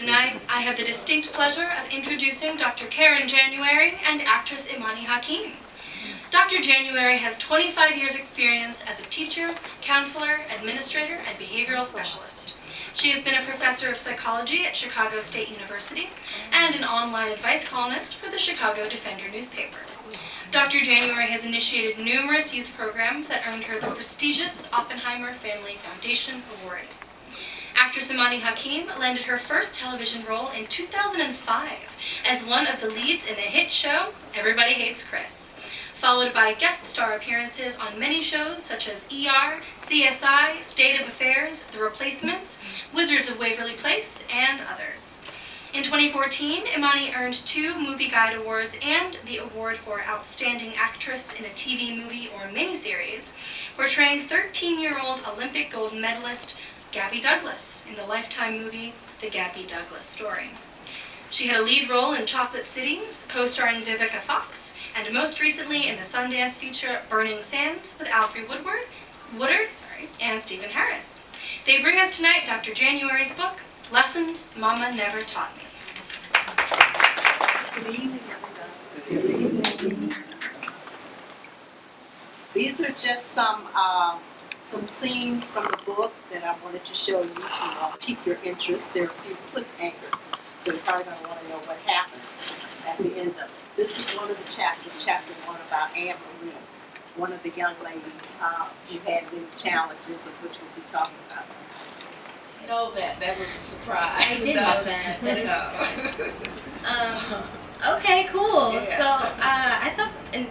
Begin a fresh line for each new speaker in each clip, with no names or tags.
Tonight, I have the distinct pleasure of introducing Dr. Karen January and actress Imani Hakim. Dr. January has 25 years' experience as a teacher, counselor, administrator, and behavioral specialist. She has been a professor of psychology at Chicago State University and an online advice columnist for the Chicago Defender newspaper. Dr. January has initiated numerous youth programs that earned her the prestigious Oppenheimer Family Foundation Award. Actress Imani Hakim landed her first television role in 2005 as one of the leads in the hit show Everybody Hates Chris, followed by guest star appearances on many shows such as ER, CSI, State of Affairs, The Replacements, Wizards of Waverly Place, and others. In 2014, Imani earned 2 Movie Guide Awards and the award for Outstanding Actress in a TV Movie or Miniseries, portraying 13-year-old Olympic gold medalist Gabby Douglas in the Lifetime movie The Gabby Douglas Story. She had a lead role in Chocolate City, co-starring Vivica Fox, and most recently in the Sundance feature Burning Sands with Alfre Woodard, and Stephen Harris. They bring us tonight Dr. January's book, Lessons Mama Never Taught Me.
Good evening, everybody. Good evening. These are just some scenes from the book that I wanted to show you to pique your interest. There are a few cliffhangers, so you're probably going to want to know what happens at the end of it. This is one of the chapters, chapter 1, about Anne Marie, one of the young ladies who had many challenges, of which we'll be talking about tonight.
Know that was a surprise.
I did know that. That is a surprise. Okay, cool.
Yeah.
So I thought, and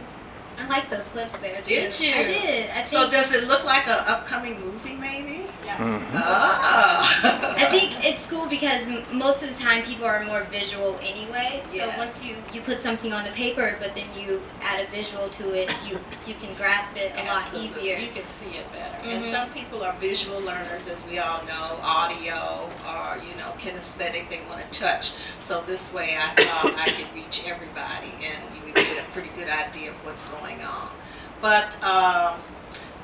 I like those clips there too.
Did you?
I did. I think,
So does it look like an upcoming movie, maybe?
Yeah.
Oh.
I think it's cool because most of the time people are more visual anyway. So
Yes.
once you put something on the paper, but then you add a visual to it, you can grasp it a lot
Absolutely.
easier.
You can see it better.
Mm-hmm.
And some people are visual learners, as we all know, audio or, kinesthetic, they want to touch. So this way I thought I could reach everybody and you would get a pretty good idea of what's going on. But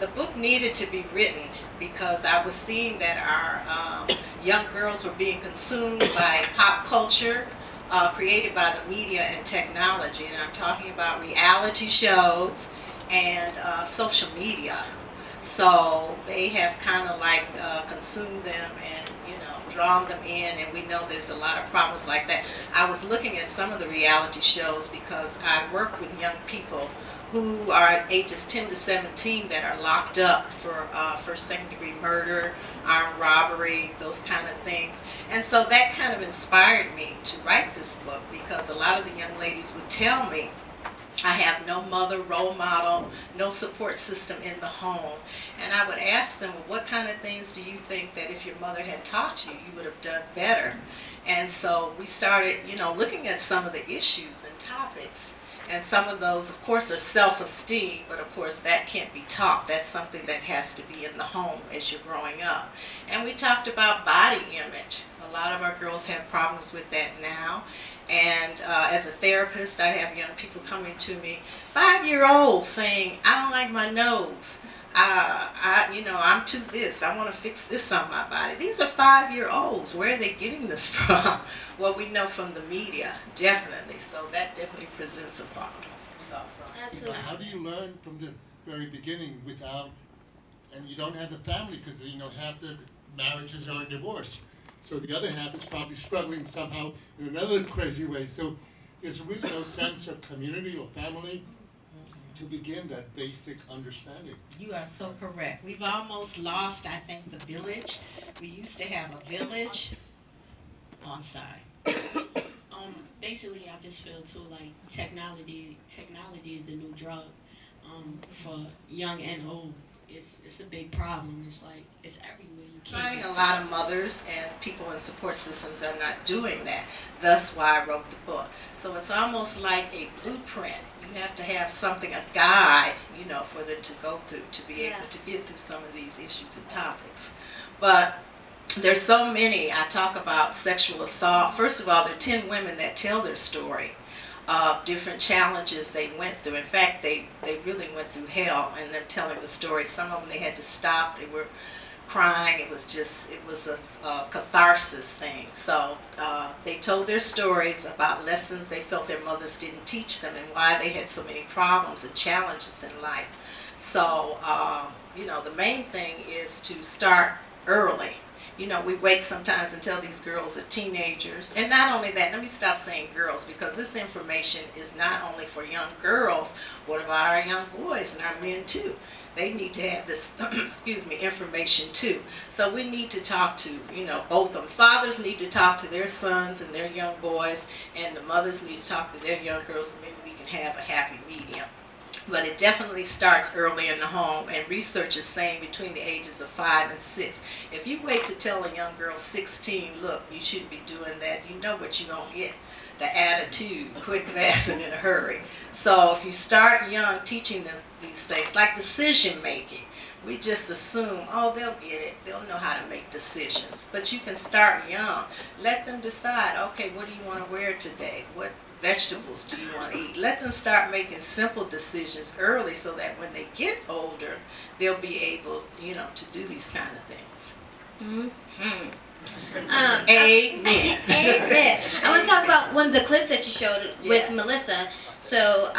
the book needed to be written because I was seeing that our young girls were being consumed by pop culture created by the media and technology. And I'm talking about reality shows and social media. So they have kind of like consumed them and drawn them in, and we know there's a lot of problems like that. I was looking at some of the reality shows because I work with young people who are at ages 10 to 17 that are locked up for first, second degree murder, armed robbery, those kind of things. And so that kind of inspired me to write this book because a lot of the young ladies would tell me, I have no mother, role model, no support system in the home. And I would ask them, well, what kind of things do you think that if your mother had taught you, you would have done better? And so we started, looking at some of the issues and topics. And some of those, of course, are self-esteem, but of course that can't be taught. That's something that has to be in the home as you're growing up. And we talked about body image. A lot of our girls have problems with that now. And as a therapist, I have young people coming to me, 5-year-olds saying, I don't like my nose. I'm too this. I want to fix this on my body. These are 5-year-olds. Where are they getting this from? Well, we know from the media, definitely. So that definitely presents a problem. So,
Absolutely.
How do you learn from the very beginning without, and you don't have a family because half the marriages are in divorce. So the other half is probably struggling somehow in another crazy way. So there's really no sense of community or family to begin that basic understanding.
you are so correct. We've almost lost, I think, the village. We used to have a village. Oh, I'm sorry.
Basically, I just feel too like technology is the new drug for young and old. It's a big problem. It's like it's everywhere. You
Finding
can't.
a lot of mothers and people in support systems that are not doing that. That's why I wrote the book. So it's almost like a blueprint. You have to have something, a guide, for them to go through to be able to get through some of these issues and topics. But there's so many. I talk about sexual assault. First of all, there are 10 women that tell their story of different challenges they went through. In fact, they really went through hell in them telling the story. Some of them they had to stop. They were crying. It was a catharsis thing. So they told their stories about lessons they felt their mothers didn't teach them and why they had so many problems and challenges in life. So, the main thing is to start early. We wait sometimes until these girls are teenagers. And not only that, let me stop saying girls, because this information is not only for young girls. What about our young boys and our men too? They need to have this, information too. So we need to talk to, both of them. Fathers need to talk to their sons and their young boys, and the mothers need to talk to their young girls, and maybe we can have a happy medium. But it definitely starts early in the home, and research is saying between the ages of 5 and 6. If you wait to tell a young girl 16, look, you shouldn't be doing that, you know what you're going to get. The attitude, quick, fast, and in a hurry. So if you start young teaching them these things, like decision making, we just assume, oh, they'll get it. They'll know how to make decisions. But you can start young. Let them decide, okay, what do you want to wear today? What vegetables do you want to eat? Let them start making simple decisions early so that when they get older, they'll be able, to do these kind of things.
Mm-hmm.
Amen.
Amen. I want to talk about one of the clips that you showed with
Yes.
Melissa. So,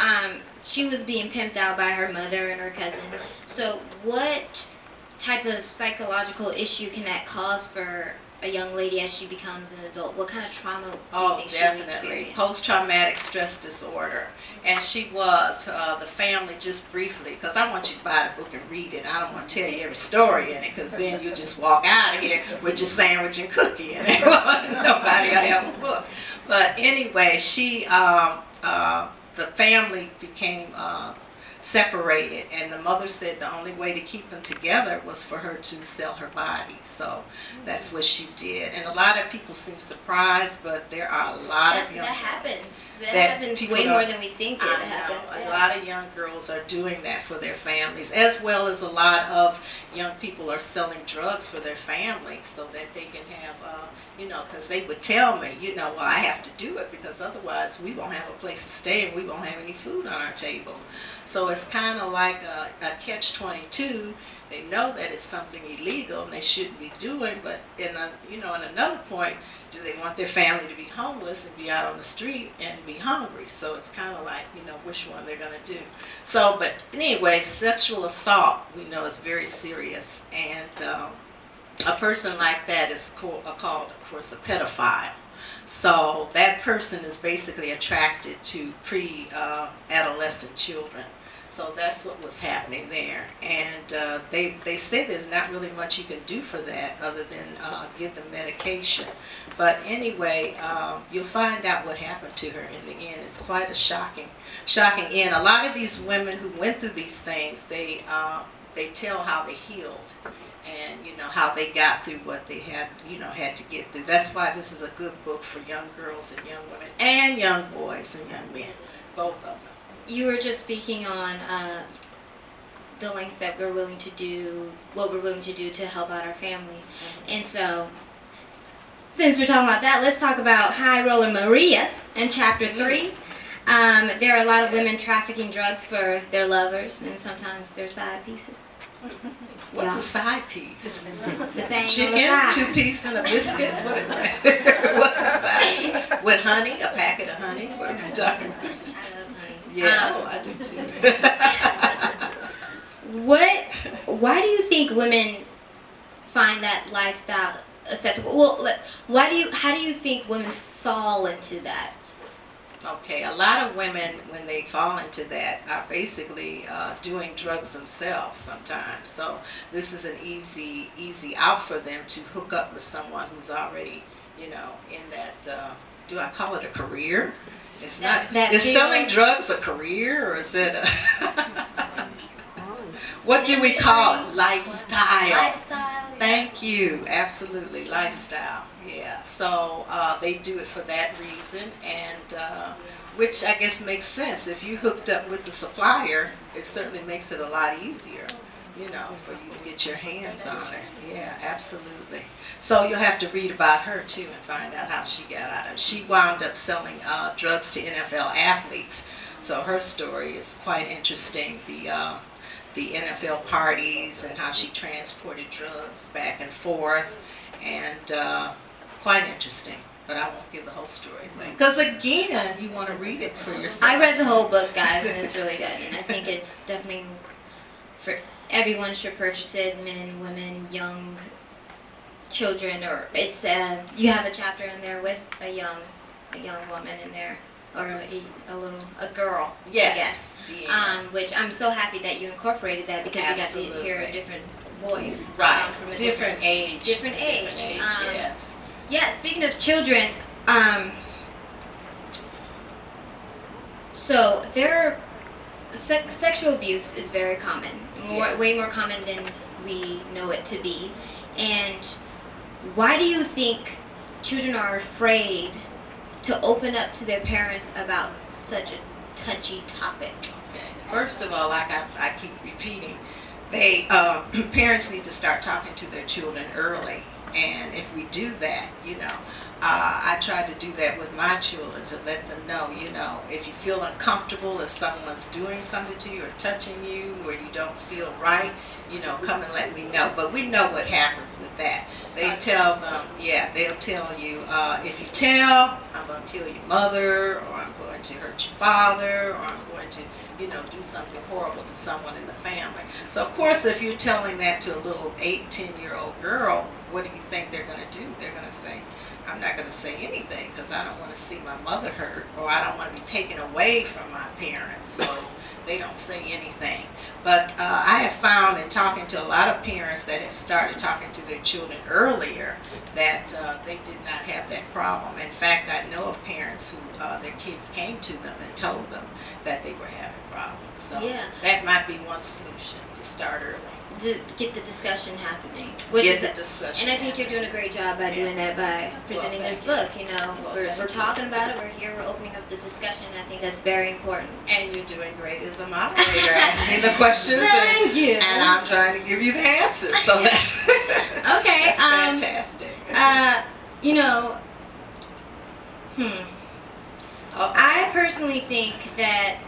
she was being pimped out by her mother and her cousin. So, what type of psychological issue can that cause for a young lady as she becomes an adult? What kind of trauma do you
Oh,
think she
definitely.
experienced?
Post-traumatic stress disorder. And she was, the family, just briefly, because I want you to buy the book and read it. I don't want to tell you every story in it, because then you just walk out of here with your sandwich and cookie, and nobody will have a book. But anyway, the family became separated, and the mother said the only way to keep them together was for her to sell her body. So that's what she did. And a lot of people seem surprised, but there are a lot of young
that
girls
happens. That
that
happens
people
way
don't-
more than we think it
I
happens.
know.
Yeah.
A lot of young girls are doing that for their families, as well as a lot of young people are selling drugs for their families so that they can have, because they would tell me, well, I have to do it because otherwise we won't have a place to stay and we won't have any food on our table. So it's kind of like a catch-22. They know that it's something illegal and they shouldn't be doing, but in another point, do they want their family to be homeless and be out on the street and be hungry? So it's kind of like, which one they're going to do. So, but anyway, sexual assault, we know, is very serious. And a person like that is called, of course, a pedophile. So that person is basically attracted to pre-adolescent children. So that's what was happening there. And they say there's not really much you can do for that other than give them medication. But anyway, you'll find out what happened to her in the end. It's quite a shocking end. A lot of these women who went through these things, they tell how they healed and how they got through what they had to get through. That's why this is a good book for young girls and young women and young boys and young men, both of them.
You were just speaking on the lengths that we're willing to do, what we're willing to do to help out our family. And so, since we're talking about that, let's talk about High Roller Maria in Chapter 3. There are a lot of women trafficking drugs for their lovers and sometimes their side pieces.
What's a side piece?
The thing on the
Chicken,
side.
2-piece and a biscuit? What's a side? With honey, a packet of honey? What are we talking about?
I love honey.
Yeah, I do too.
Why do you think women find that lifestyle acceptable? Well, how do you think women fall into that?
Okay, a lot of women, when they fall into that, are basically doing drugs themselves sometimes. So this is an easy out for them to hook up with someone who's already, in that, do I call it a career? It's not. Is selling drugs a career, or is it a what do we call it? Lifestyle.
Lifestyle.
Thank you. Absolutely, lifestyle. Yeah. So they do it for that reason, and which I guess makes sense. If you hooked up with the supplier, it certainly makes it a lot easier, for you to get your hands on it. Yeah, absolutely. So you'll have to read about her too and find out how she got out of it. She wound up selling drugs to NFL athletes. So her story is quite interesting. the NFL parties and how she transported drugs back and forth, and quite interesting. But I won't give the whole story away. Because again, you want to read it for yourself.
I read the whole book, guys, and it's really good. And I think it's definitely for everyone should purchase it. Men, women, young children, or it's you have a chapter in there with a young woman in there, or a girl.
Yes.
I guess.
Yeah.
Which I'm so happy that you incorporated that because
Absolutely.
we got to hear a different voice.
Right.
From a
Different age.
Different age.
Yes.
Yeah, speaking of children, so sexual abuse is very common, way more common than we know it to be. And why do you think children are afraid to open up to their parents about such a touchy topic?
Okay. First of all, like I keep repeating, they parents need to start talking to their children early. And if we do that, I try to do that with my children to let them know, if you feel uncomfortable, if someone's doing something to you or touching you or you don't feel right, come and let me know. But we know what happens with that. They tell them, they'll tell you, if you tell, I'm going to kill your mother, or I'm going to hurt your father, or I'm going to, do something horrible to someone in the family. So of course, if you're telling that to a little 8-10-year-old girl, what do you think they're going to do? They're going to say, I'm not going to say anything because I don't want to see my mother hurt, or I don't want to be taken away from my parents, so they don't say anything. But I have found in talking to a lot of parents that have started talking to their children earlier that they did not have that problem. In fact, I know of parents who their kids came to them and told them that they were having problems. So that might be one solution, to start early.
To get the discussion happening.
Discussion
and I think you're doing a great job by doing that, by presenting this book. We're talking about it, we're here, we're opening up the discussion, and I think that's very important.
And you're doing great as a moderator, asking the questions.
Thank you.
And I'm trying to give you the answers. So that's,
okay.
that's fantastic.
I personally think that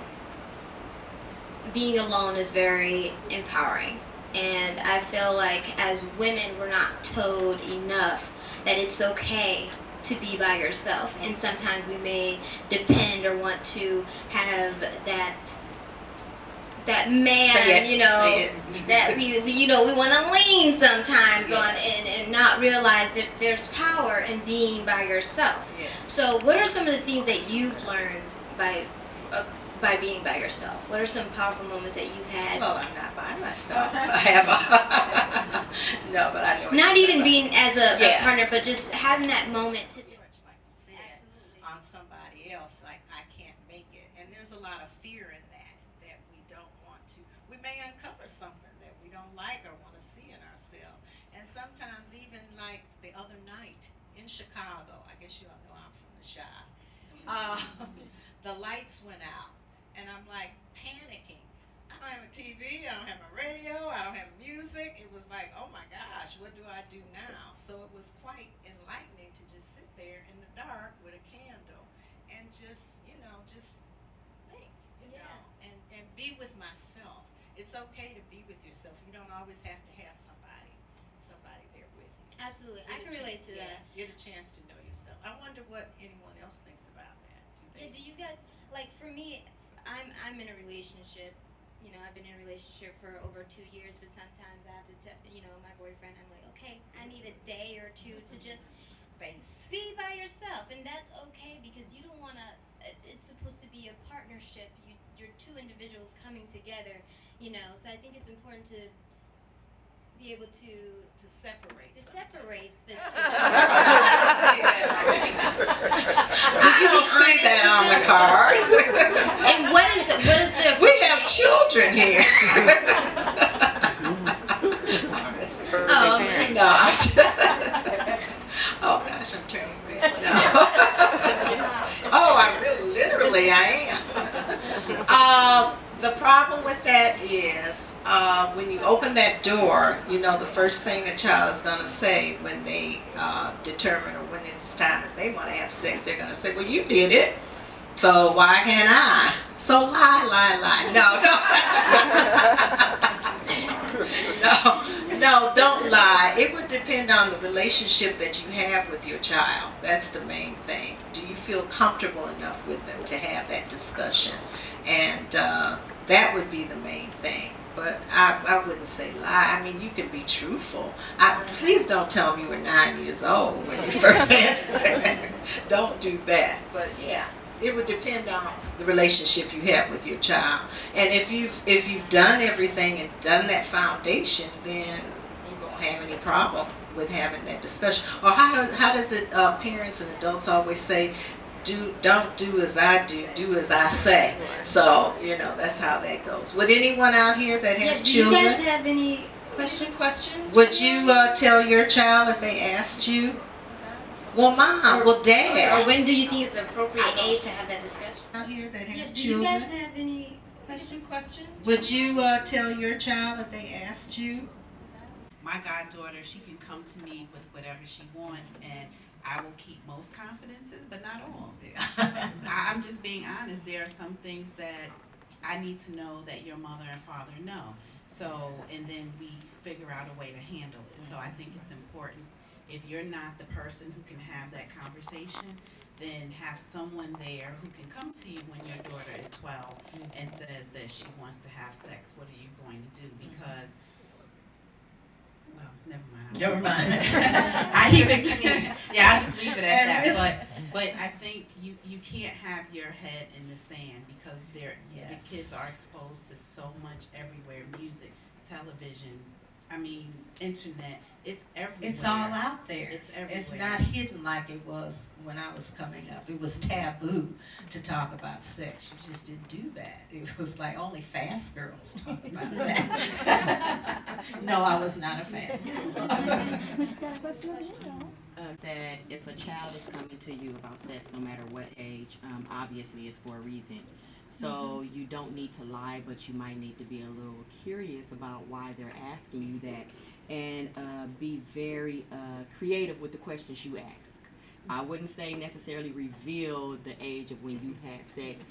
being alone is very empowering. And I feel like as women, we're not told enough that it's okay to be by yourself. And sometimes we may depend or want to have that man, that we want to lean sometimes on, and not realize that there's power in being by yourself.
Yes.
So what are some of the things that you've learned by being by yourself? What are some powerful moments that you've had?
Well, I'm not by myself. I have no, but I know.
Not even being as a partner, but just having that moment to just
like you said, on somebody else, like I can't make it. And there's a lot of fear in that we don't want to. We may uncover something that we don't like or want to see in ourselves. And sometimes even like the other night in Chicago, I guess you all know I'm from the Chi, the lights went out. And I'm like panicking. I don't have a TV, I don't have my radio, I don't have music. It was like, oh my gosh, what do I do now? So it was quite enlightening to just sit there in the dark with a candle and just think, and be with myself. It's okay to be with yourself. You don't always have to have somebody there with you.
Absolutely. I can relate to that.
Get a chance to know yourself. I wonder what anyone else thinks about that.
Do you guys, like, for me, I'm in a relationship. I've been in a relationship for over 2 years, but sometimes I have to tell, my boyfriend, I'm like, okay, I need a day or two to just be by yourself, and that's okay because you don't want to. It's supposed to be a partnership. You're two individuals coming together, So I think it's important to be able to separate the two.
I don't see that on the card.
And what is the?
We have children here. No, I'm just, oh gosh, I'm turning red. No. Oh, I am. The problem with that is when you open that door, the first thing a child is going to say when they determine, or when it's time that they want to have sex, they're going to say, well, you did it, so why can't I? So lie. No. No, don't lie. It would depend on the relationship that you have with your child. That's the main thing. Do you feel comfortable enough with them to have that discussion? And that would be the main thing. But I wouldn't say lie. I mean, you can be truthful. Please don't tell them you were 9 years old when you first had sex. Don't do that. But yeah, it would depend on the relationship you have with your child. And if you've done everything and done that foundation, then you won't have any problem with having that discussion. Or how does it parents and adults always say, don't do as I do as I say. So, that's how that goes. Would anyone out here that has children?
Do you guys have any questions?
Would you tell your child if they asked you? Well, mom, well, dad.
Or when do you think is the appropriate age to have that discussion?
Out here that has
Do
children.
you guys have any questions?
Would you tell your child if they asked you?
My goddaughter, she can come to me with whatever she wants, and I will keep most confidences, but not all. I'm just being honest. There are some things that I need to know that your mother and father know. So, and then we figure out a way to handle it. So I think it's important, if you're not the person who can have that conversation, then have someone there who can come to you when your daughter is 12 and says that she wants to have sex. What are you going to do? Because, well, never mind.
Never mind.
I'll just leave it at that. But I think you can't have your head in the sand, because the kids are exposed to so much everywhere: music, television, internet. It's everywhere.
It's all out there.
It's everywhere.
It's not hidden like it was when I was coming up. It was taboo to talk about sex. You just didn't do that. It was like only fast girls talk about that. No, I was not a fast girl.
That if a child is coming to you about sex, no matter what age, obviously it's for a reason. So you don't need to lie, but you might need to be a little curious about why they're asking you that, and be very creative with the questions you ask. I wouldn't say necessarily reveal the age of when you had sex,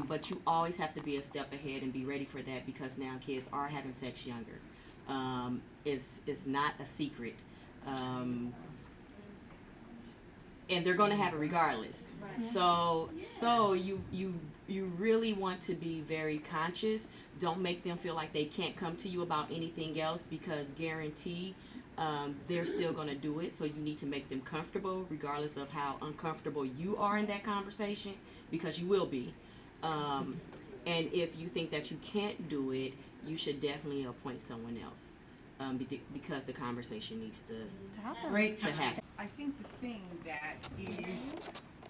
but you always have to be a step ahead and be ready for that, because now kids are having sex younger. It's not a secret. And they're going to have it regardless. Right. So you really want to be very conscious. Don't make them feel like they can't come to you about anything else, because guarantee they're still going to do it. So you need to make them comfortable, regardless of how uncomfortable you are in that conversation, because you will be. And if you think that you can't do it, you should definitely appoint someone else, because the conversation needs to happen.
I think the thing that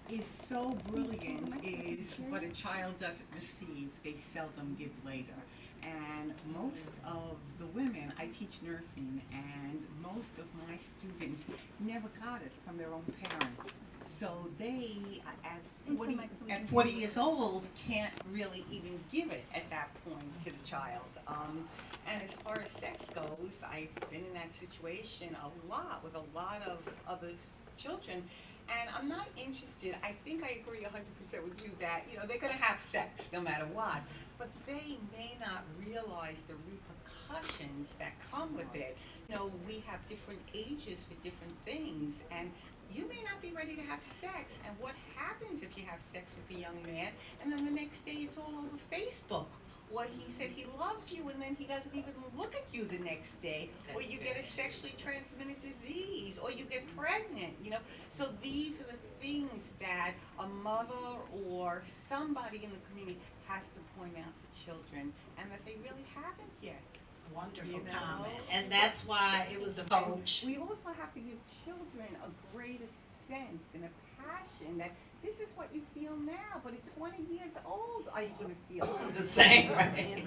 is so brilliant is what a child doesn't receive, they seldom give later. And most of the women, I teach nursing, and most of my students never got it from their own parents. So they, at 40 years old, can't really even give it at that point to the child. And as far as sex goes, I've been in that situation a lot with a lot of other children, and I'm not interested. I think I agree 100% with you that, they're going to have sex no matter what, but they may not realize the repercussions that come with it. We have different ages for different things, and you may not be ready to have sex. And what happens if you have sex with a young man, and then the next day it's all over Facebook? Or he said he loves you, and then he doesn't even look at you the next day. Or you get a sexually transmitted disease, or you get pregnant, So these are the things that a mother or somebody in the community has to point out to children, and that they really haven't yet.
Wonderful comment. And that's why it was a coach.
We also have to give children a greater sense and a passion that this is what you feel now, but at 20 years old, are you going to feel
the same way?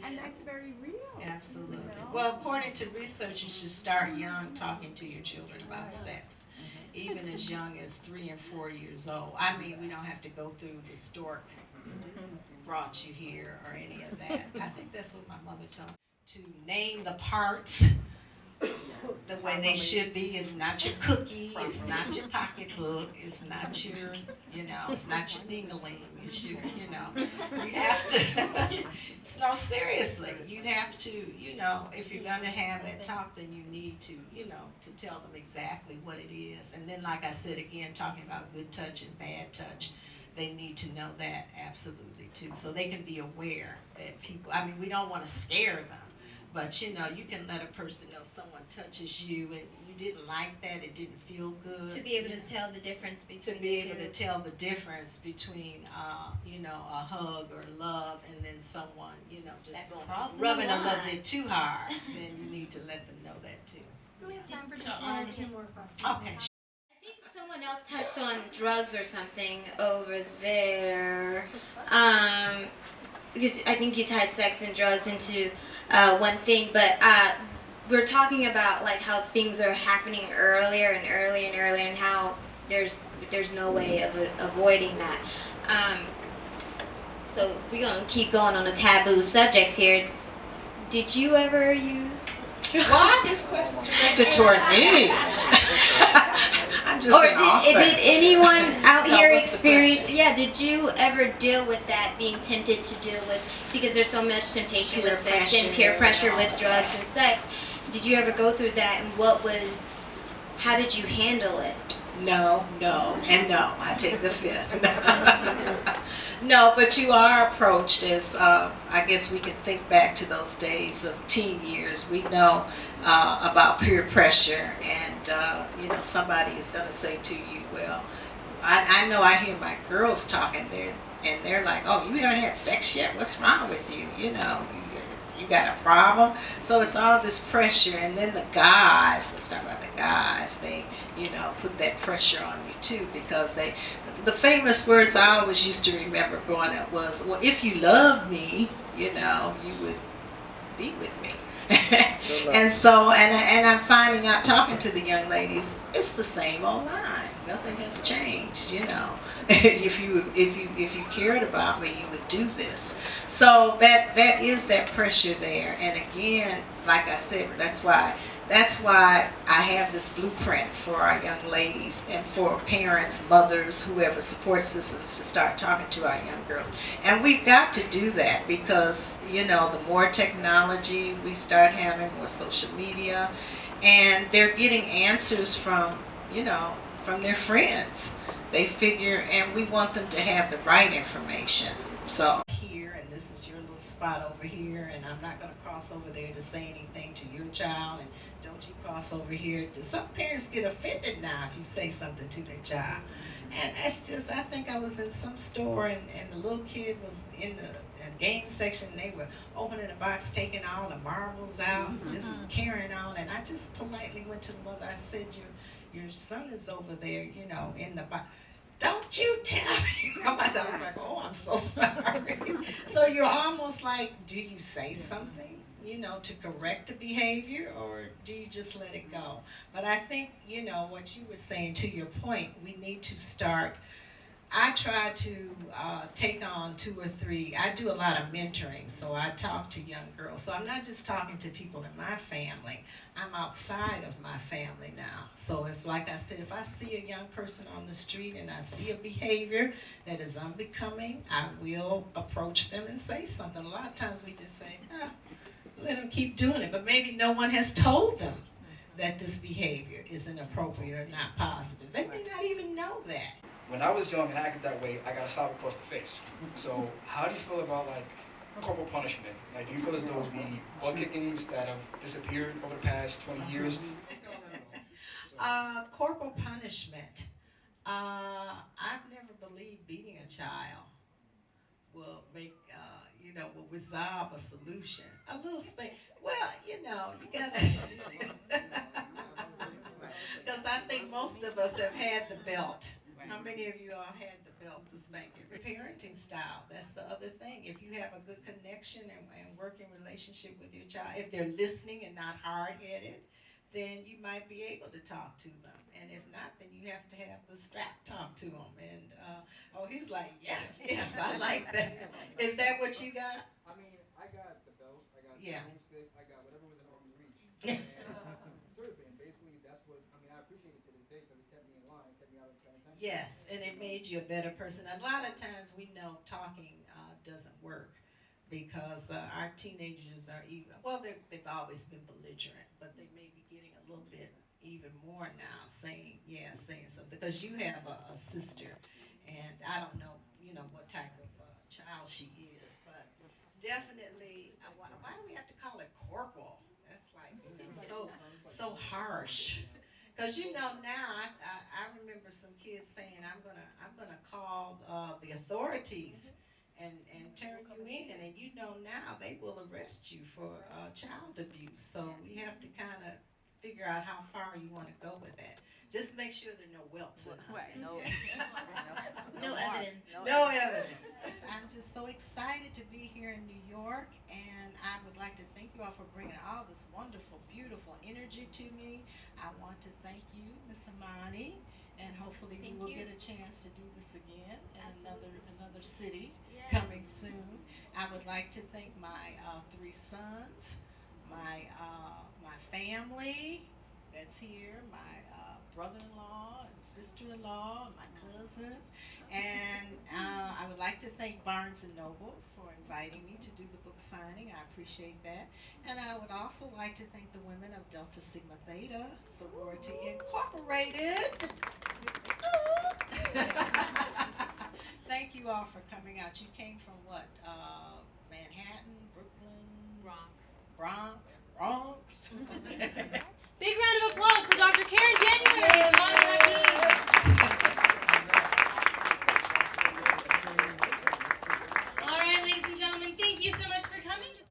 And that's very real.
Absolutely. Well, according to research, you should start young talking to your children about sex, even as young as 3 and 4 years old. We don't have to go through the stork brought you here or any of that. I think that's what my mother taught me, to name the parts the way they should be. It's not your cookie, it's not your pocketbook, it's not your, it's not your ding-a-ling, it's your, you have to, no, seriously, you have to, if you're gonna have that talk, then you need to, to tell them exactly what it is. And then, like I said again, talking about good touch and bad touch, they need to know that absolutely too, so they can be aware that people, I mean, we don't want to scare them, but you can let a person know if someone touches you and you didn't like that, it didn't feel good.
To be able to tell the difference between
To be
the
able
two.
to tell the difference between, a hug or love and then someone, just
That's
going,
crossing
rubbing
the
a little
line.
bit too hard, then you need to let them know that too.
We have time for just
So,
one or two more questions.
Okay.
I think someone else touched on drugs or something over there. Because I think you tied sex and drugs into one thing, but we're talking about like how things are happening earlier and earlier and earlier, and how there's no way of avoiding that. So we're gonna keep going on the taboo subjects here. Did you ever use drugs?
Why this question directed toward me? I'm just
Or
an author.
did anyone out
No,
here
what's the
experience?
question?
Yeah, did you ever deal with that? Being tempted to deal with, because there's so much temptation
Peer
with sex and
pressure
peer
and
pressure
all
with
of
drugs
that.
and sex. Did you ever go through that? And how did you handle it?
No, and no. I take the fifth. No, but you are approached as, I guess we can think back to those days of teen years. We know about peer pressure, and somebody is going to say to you, well, I know I hear my girls talking there, and they're like, oh, you haven't had sex yet? What's wrong with you? You got a problem? So it's all this pressure, and then the guys, let's talk about the guys, they, put that pressure on you too, because the famous words I always used to remember growing up was, well, if you loved me, you would be with me. And so, and I'm finding out, talking to the young ladies, it's the same old line. Nothing has changed, If you cared about me, you would do this. So that is that pressure there. And again, like I said, that's why I have this blueprint for our young ladies and for parents, mothers, whoever, support systems, to start talking to our young girls. And we've got to do that because, the more technology we start having, more social media, and they're getting answers from their friends. They figure, and we want them to have the right information. So here, and this is your little spot over here, and I'm not going to cross over there to say anything to your child, and don't you cross over here. Some parents get offended now if you say something to their child. And that's just, I think I was in some store, and the little kid was in the game section, and they were opening the box, taking all the marbles out, just carrying on, and I just politely went to the mother. I said, your son is over there, in the box. Don't you tell me. I was like, oh, I'm so sorry. So you're almost like, do you say something, to correct the behavior, or do you just let it go? But I think, what you were saying, to your point, we need to start. I try to take on 2 or 3. I do a lot of mentoring, so I talk to young girls. So I'm not just talking to people in my family. I'm outside of my family now. So if, like I said, if I see a young person on the street and I see a behavior that is unbecoming, I will approach them and say something. A lot of times we just say, let them keep doing it. But maybe no one has told them that this behavior is inappropriate or not positive. They may not even know that.
When I was young and acted that way, I got a slap across the face. So how do you feel about corporal punishment? Do you feel as though the butt kickings that have disappeared over the past 20 years?
Corporal punishment. I've never believed beating a child will make, will resolve a solution. A little space. Well, you gotta. Because I think most of us have had the belt. How many of you all had the belt, the spanking? Parenting style, that's the other thing. If you have a good connection and working relationship with your child, if they're listening and not hard-headed, then you might be able to talk to them. And if not, then you have to have the strap talk to them. And, he's like, yes, I like that. Is that what you got?
I mean, I got the belt, I got
Yeah.
the broomstick, I got whatever was in arm's reach. And certain
Yes, and it made you a better person. A lot of times we know talking doesn't work because our teenagers are even, well, they've always been belligerent, but they may be getting a little bit even more now saying something. Because you have a sister, and I don't know, what type of child she is, but definitely, why do we have to call it corporal? That's like, so harsh. Because now I remember some kids saying I'm gonna call the authorities and turn you in, and now they will arrest you for child abuse. So we have to kind of figure out how far you want to go with that. Just make sure there are no whelps or nothing.
Right, no,
No evidence.
No evidence. I'm just so excited to be here in New York, and I would like to thank you all for bringing all this wonderful, beautiful energy to me. I want to thank you, Miss Imani, and hopefully we
Thank
will
you.
get a chance to do this again in
Absolutely.
another city
Yes.
coming soon. I would like to thank my 3 sons, my family that's here, my brother-in-law and sister-in-law, my cousins, and I would like to thank Barnes & Noble for inviting me to do the book signing. I appreciate that. And I would also like to thank the women of Delta Sigma Theta Sorority Incorporated. Thank you all for coming out. You came from what? Manhattan, Brooklyn, Bronx. Okay.
Big round of applause for Dr. Karen January.